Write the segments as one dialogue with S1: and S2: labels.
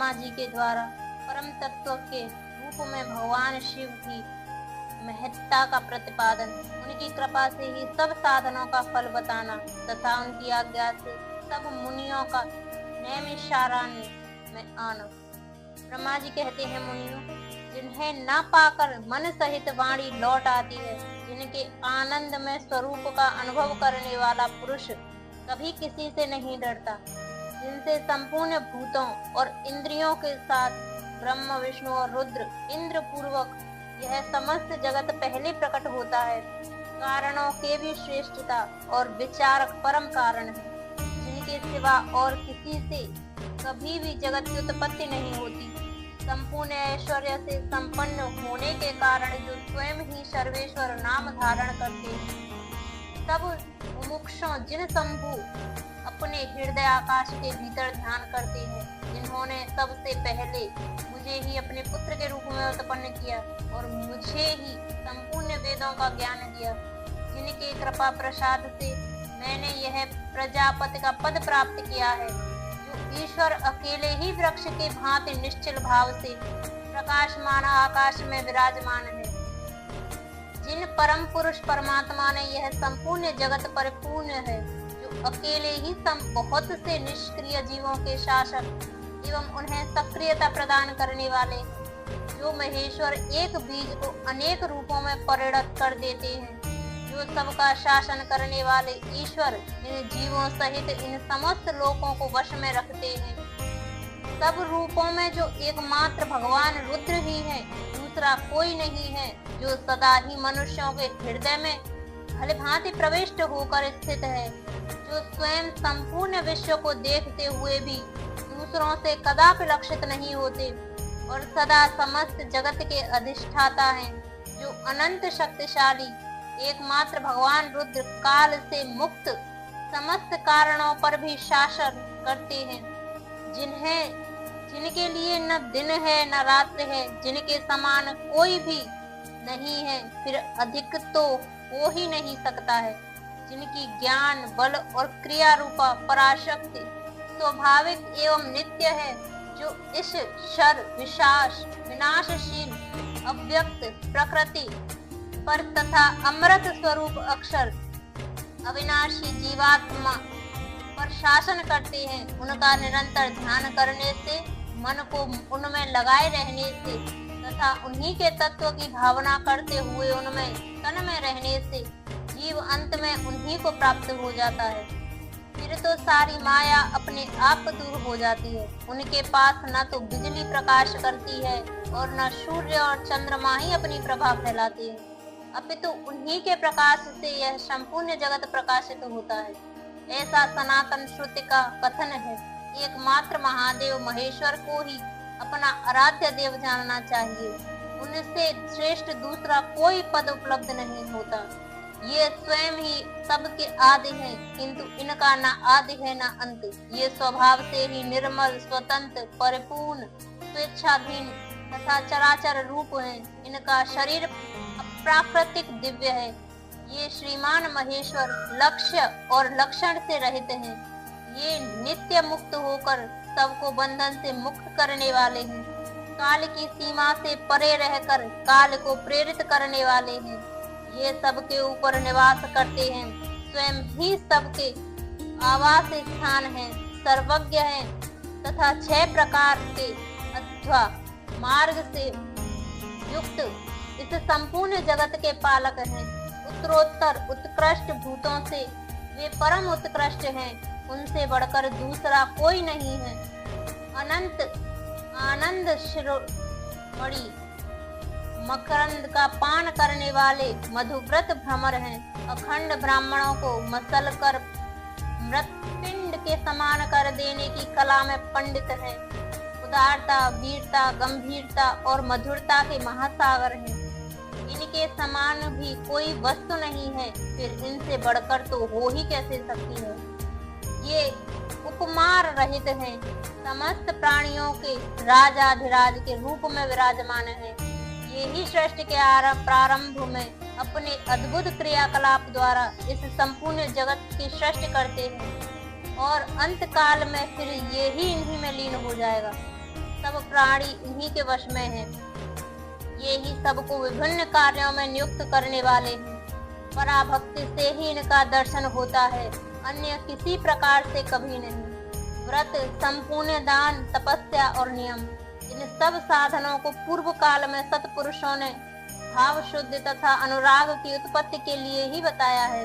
S1: ब्रह्मा जी के द्वारा परम तत्व के रूप में भगवान शिव की महत्ता का प्रतिपादन, उनकी कृपा से ही सब साधनों का फल बताना तथा उनकी आज्ञा से सब मुनियों का नैमिषारण्य में आना। ब्रह्मा जी कहते हैं, मुनियों, जिन्हें न पाकर मन सहित वाणी लौट आती है, जिनके आनंद में स्वरूप का अनुभव करने वाला पुरुष कभी किसी से नहीं डरता, जिनसे संपूर्ण भूतों और इंद्रियों के साथ ब्रह्म विष्णु और रुद्र इंद्र पूर्वक यह समस्त जगत पहले प्रकट होता है, कारणों के भी श्रेष्ठता और विचारक परम कारण है, जिनके सिवा और किसी से कभी भी जगत की उत्पत्ति नहीं होती, संपूर्ण ऐश्वर्य से संपन्न होने के कारण जो स्वयं ही सर्वेश्वर नाम धारण करते हैं, तब मुमुक्षों जिन शंभु अपने हृदय आकाश के भीतर ध्यान करते हैं, जिन्होंने सबसे पहले मुझे ही अपने पुत्र के रूप में उत्पन्न किया और मुझे ही संपूर्ण वेदों का ज्ञान दिया, जिनके कृपा प्रसाद से मैंने यह प्रजापति का पद प्राप्त किया है, जो ईश्वर अकेले ही वृक्ष के भांति निश्चल भाव से प्रकाशमान आकाश में विराजमान है, जिन परम पुरुष परमात्मा ने यह संपूर्ण जगत परिपूर्ण है, जो अकेले ही बहुत से निष्क्रिय जीवों के शासक एवं उन्हें सक्रियता प्रदान करने वाले, जो महेश्वर एक बीज को अनेक रूपों में परिणत कर देते हैं, जो सबका शासन करने वाले ईश्वर इन जीवों सहित इन समस्त लोकों को वश में रखते हैं, सब रूपों में जो एकमात्र भगवान रुद्र ही है, दूसरा कोई नहीं है, जो सदा ही मनुष्यों के हृदय में भलीभांति प्रविष्ट होकर स्थित है, जो स्वयं संपूर्ण विश्व को देखते हुए भी दूसरों से कदापि लक्षित नहीं होते और सदा समस्त जगत के अधिष्ठाता हैं, जो अनंत शक्तिशाली एकमात्र भगवान रुद्र काल से मुक्त समस्त कारणों पर भी शासन करते हैं, जिनके लिए न दिन है न रात है, जिनके समान कोई भी नहीं है, फिर अधिक तो हो ही नहीं सकता है, जिनकी ज्ञान बल और क्रिया रूपा पराशक्ति स्वाभाविक एवं नित्य है, जो इस शर विशास विनाशशील अव्यक्त प्रकृति पर तथा अमृत स्वरूप अक्षर अविनाशी जीवात्मा पर शासन करते हैं, उनका निरंतर ध्यान करने से, मन को उनमें लगाए रहने से तथा उन्हीं के तत्व की भावना करते हुए उनमें तन में रहने से जीव अंत में उन्हीं को प्राप्त हो जाता है। फिर तो सारी माया अपने आप दूर हो जाती है, उनके पास न तो बिजली प्रकाश करती है और न सूर्य और चंद्रमा ही अपनी प्रभा फैलाती है, अपितु उन्हीं के प्रकाश से यह संपूर्ण जगत प्रकाशित होता है। ऐसा सनातन श्रुति का कथन है। एकमात्र महादेव महेश्वर को ही अपना आराध्य देव जानना चाहिए, उनसे श्रेष्ठ दूसरा कोई पद उपलब्ध नहीं होता। ये स्वयं ही सबके आदि हैं, किंतु इनका न आदि है न अंत। ये स्वभाव से ही निर्मल, स्वतंत्र, परिपूर्ण, स्वेच्छाधीन तथा चराचर रूप है। इनका शरीर अप्राकृतिक दिव्य है। ये श्रीमान महेश्वर लक्ष्य और लक्षण से रहित हैं। ये नित्य मुक्त होकर सबको बंधन से मुक्त करने वाले हैं। काल की सीमा से परे रहकर काल को प्रेरित करने वाले हैं। ये सबके ऊपर निवास करते हैं, स्वयं ही सबके आवास स्थान हैं, सर्वज्ञ हैं तथा 6 प्रकार के अथवा मार्ग से युक्त इस संपूर्ण जगत के पालक हैं। उत्तरोत्तर उत्कृष्ट भूतों से वे परम उत्कृष्ट हैं, उनसे बढ़कर दूसरा कोई नहीं है। अनंत आनंद शिरोमणि मकरंद का पान करने वाले मधुव्रत भ्रमर हैं। अखंड ब्राह्मणों को मसल कर मृतपिंड के समान कर देने की कला में पंडित हैं। उदारता, वीरता, गंभीरता और मधुरता के महासागर हैं। इनके समान भी कोई वस्तु नहीं है, फिर इनसे बढ़कर तो हो ही कैसे सकती है। ये उपमार रहित हैं, समस्त प्राणियों के राजाधिराज के रूप में विराजमान हैं। ये ही सृष्टि के प्रारंभ में अपने अद्भुत क्रियाकलाप द्वारा इस संपूर्ण जगत की सृष्टि करते हैं और अंत काल में फिर ये ही इन्हीं में लीन हो जाएगा। सब प्राणी इन्हीं के वश में हैं। ये ही सबको विभिन्न कार्यों में नियुक्त करने वाले हैं। पराभक्ति से ही इनका दर्शन होता है, अन्य किसी प्रकार से कभी नहीं। व्रत, संपूर्ण दान, तपस्या और नियम, इन सब साधनों को पूर्व काल में सत्पुरुषों ने भाव शुद्ध तथा अनुराग की उत्पत्ति के लिए ही बताया है,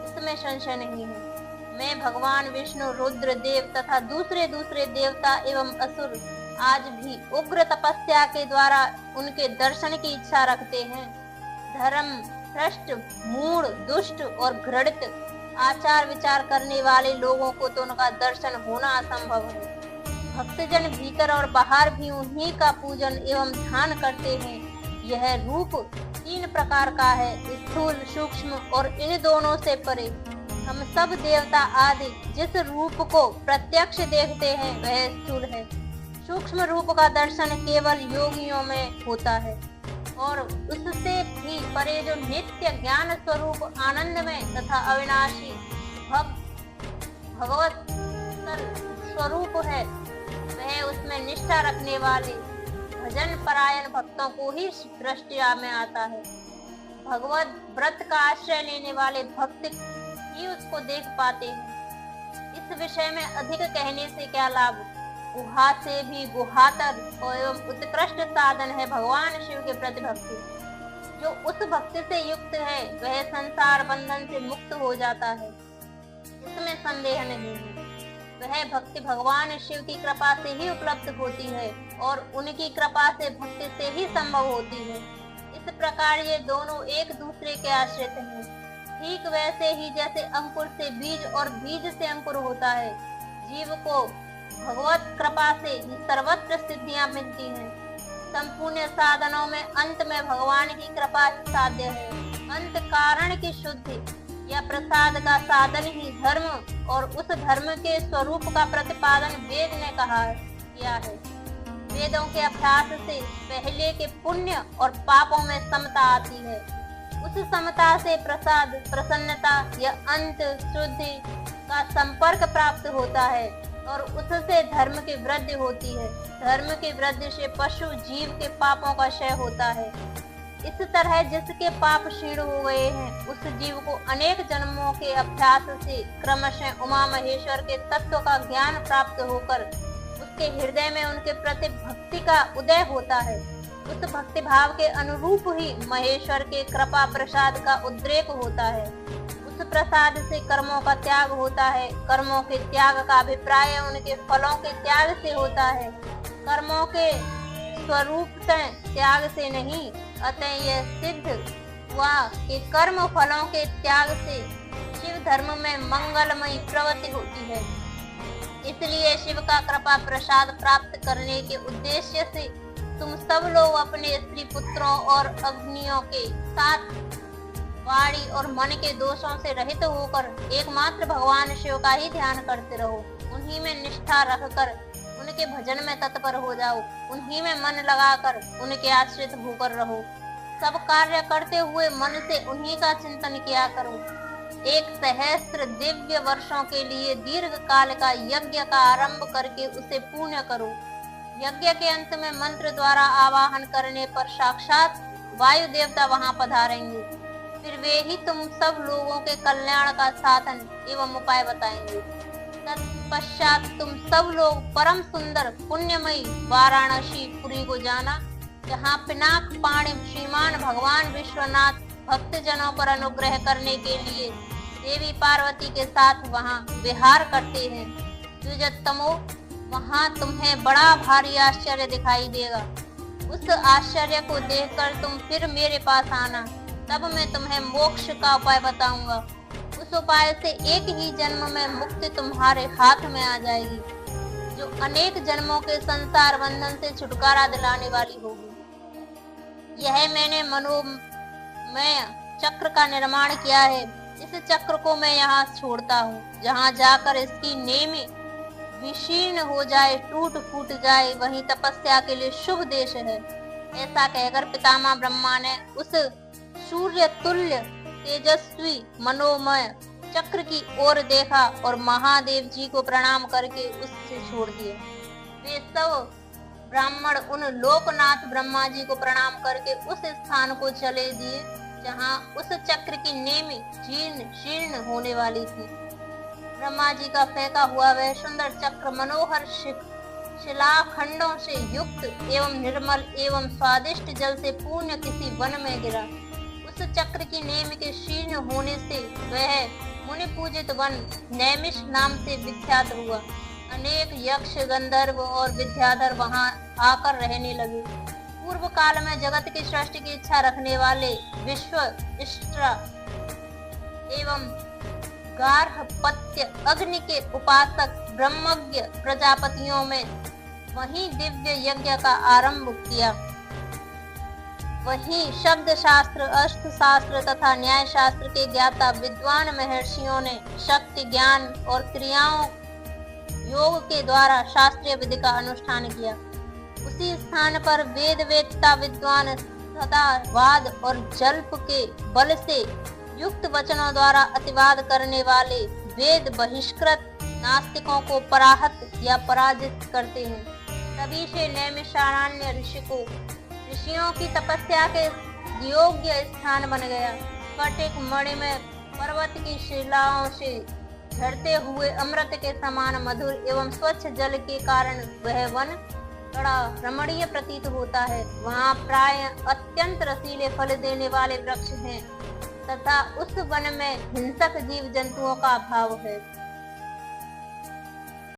S1: इसमें संशय नहीं है। मैं भगवान विष्णु, रुद्र देव तथा दूसरे देवता एवं असुर आज भी उग्र तपस्या के द्वारा उनके दर्शन की इच्छा रखते हैं। धर्म भ्रष्ट, मूढ़, दुष्ट और घृणित आचार विचार करने वाले लोगों को तो उनका दर्शन होना असंभव है। भक्तजन भीतर और बाहर भी उन्हीं का पूजन एवं ध्यान करते हैं। यह रूप 3 प्रकार का है, स्थूल, सूक्ष्म और इन दोनों से परे। हम सब देवता आदि जिस रूप को प्रत्यक्ष देखते हैं वह स्थूल है। सूक्ष्म रूप का दर्शन केवल योगियों में होता है और उससे भी परे जो नित्य ज्ञान स्वरूप आनंदमय तथा अविनाशी भगवत स्वरूप है, वह उसमें निष्ठा रखने वाले भजन परायण भक्तों को ही दृष्टि में आता है। भगवत व्रत का आश्रय लेने वाले भक्त ही उसको देख पाते हैं। इस विषय में अधिक कहने से क्या लाभ। गुहा से भी गुहातर एवं उत्कृष्ट साधन है भगवान शिव के प्रति भक्ति। जो उस भक्ति से युक्त है वह संसार बंधन से मुक्त हो जाता है, इसमें संदेह नहीं है। वह भक्ति भगवान शिव की कृपा से ही उपलब्ध होती है और उनकी कृपा से भक्ति से ही संभव होती है। इस प्रकार ये दोनों एक दूसरे के आश्रित हैं। ठीक वैसे ही जैसे अंकुर से बीज और बीज से अंकुर होता है, जीव को भगवत कृपा से ही सर्वत्र सिद्धियां मिलती हैं। संपूर्ण साधनों में अंत में भगवान की कृपा साध्य है। अंत कारण की शुद्धि या प्रसाद का साधन ही धर्म और उस धर्म के स्वरूप का प्रतिपादन वेद ने किया है। वेदों के अभ्यास से पहले के पुण्य और पापों में समता आती है। उस समता से प्रसाद, प्रसन्नता या अंत शुद्धि का संपर्क प्राप्त होता है और उससे धर्म की वृद्धि होती है। धर्म की वृद्धि से पशु जीव के पापों का क्षय होता है। इस तरह जिसके पाप क्षीण हो गए हैं, उस जीव को अनेक जन्मों के अभ्यास से क्रमशः उमा महेश्वर के तत्व का ज्ञान प्राप्त होकर उसके हृदय में उनके प्रति भक्ति का उदय होता है। उस भक्ति भाव के अनुरूप ही महेश्वर के कृपा प्रसाद का उद्रेक होता है। उस प्रसाद से कर्मों का त्याग होता है। कर्मों के त्याग का अभिप्राय उनके फलों के त्याग से होता है, कर्मों के स्वरूप त्याग से नहीं। अतः यह सिद्ध हुआ कि कर्म फलों के त्याग से शिव धर्म में मंगलमयी प्रवृत्ति होती है। इसलिए शिव का कृपा प्रसाद प्राप्त करने के उद्देश्य से तुम सब लोग अपने स्त्री पुत्रों और अग्नियों के साथ वाणी और मन के दोषों से रहित होकर एकमात्र भगवान शिव का ही ध्यान करते रहो। उन्हीं में निष्ठा रखकर उनके भजन में तत्पर हो जाओ। उन्हीं में मन लगाकर उनके आश्रित होकर रहो। सब कार्य करते हुए मन से उन्हीं का चिंतन किया करो। 1 सहस्त्र दिव्य वर्षों के लिए दीर्घ काल का यज्ञ का आरंभ करके उसे पूर्ण करो। यज्ञ के अंत में मंत्र द्वारा आवाहन करने पर साक्षात वायु देवता वहां पधारेंगे। फिर वे ही तुम सब लोगों के कल्याण का साधन एवं उपाय बताएंगे। तत्पश्चात तुम सब लोग परम सुंदर पुण्यमयी वाराणसी पुरी को जाना, जहाँ पिनाक पाणी श्रीमान भगवान विश्वनाथ भक्तजनों पर अनुग्रह करने के लिए देवी पार्वती के साथ वहाँ विहार करते हैं। द्विजोत्तमो, वहाँ तुम्हें बड़ा भारी आश्चर्य दिखाई देगा। उस आश्चर्य को देखकर तुम फिर मेरे पास आना, तब मैं तुम्हें मोक्ष का उपाय बताऊंगा। उस उपाय से एक ही जन्म में मुक्ति तुम्हारे हाथ में आ जाएगी, जो अनेक जन्मों के संसार बंधन से छुटकारा दिलाने वाली होगी। यह मैंने मनोमय चक्र का निर्माण किया है। इस चक्र को मैं यहाँ छोड़ता हूँ। जहाँ जाकर इसकी नेमी विशीर्ण हो जाए, टूट फूट जाए, वहीं तपस्या के लिए शुभ देश है। ऐसा कहकर पितामह ब्रह्मा ने उस सूर्य तुल्य तेजस्वी मनोमय चक्र की ओर देखा और महादेव जी को प्रणाम करके उससे छोड़ दिए। वे सब ब्राह्मण उन लोकनाथ ब्रह्मा जी को प्रणाम करके उस स्थान को चले दिए जहाँ उस चक्र की नेमी जीर्ण शीर्ण होने वाली थी। ब्रह्मा जी का फेंका हुआ वह सुंदर चक्र मनोहर शिलाखंडों से युक्त एवं निर्मल एवं स्वादिष्ट जल से पूर्ण किसी वन में गिरा। उस चक्र की नेम के शीर्ण होने से वह मुनि पूजित वन नैमिष नाम से विख्यात हुआ। अनेक यक्ष गंधर्व और विद्याधर वहां आकर रहने लगे। पूर्व काल में जगत की सृष्टि की इच्छा रखने वाले विश्व इष्टा एवं गार्हपत्य अग्नि के उपासक ब्रह्मज्ञ प्रजापतियों में वही दिव्य यज्ञ का आरंभ किया। वही शब्द शास्त्र, अस्त्र शास्त्र तथा न्याय शास्त्र के ज्ञाता विद्वान महर्षियों ने शक्ति, ज्ञान और क्रियाओं योग के द्वारा शास्त्रीय विधि का अनुष्ठान किया। उसी स्थान पर वेद वेत्ता विद्वान सदा वाद और जल्प के बल से युक्त वचनों द्वारा अतिवाद करने वाले वेद बहिष्कृत नास्तिकों को पराहत या पराजित करते हैं। तभी से नैमिषारण्य ऋषियों की तपस्या के योग्य स्थान बन गया। स्फटिक मणि में पर्वत की शिलाओं से झरते हुए अमृत के समान मधुर एवं स्वच्छ जल के कारण वह वन बड़ा रमणीय प्रतीत होता है। वहाँ प्राय अत्यंत रसीले फल देने वाले वृक्ष हैं तथा उस वन में हिंसक जीव जंतुओं का अभाव है।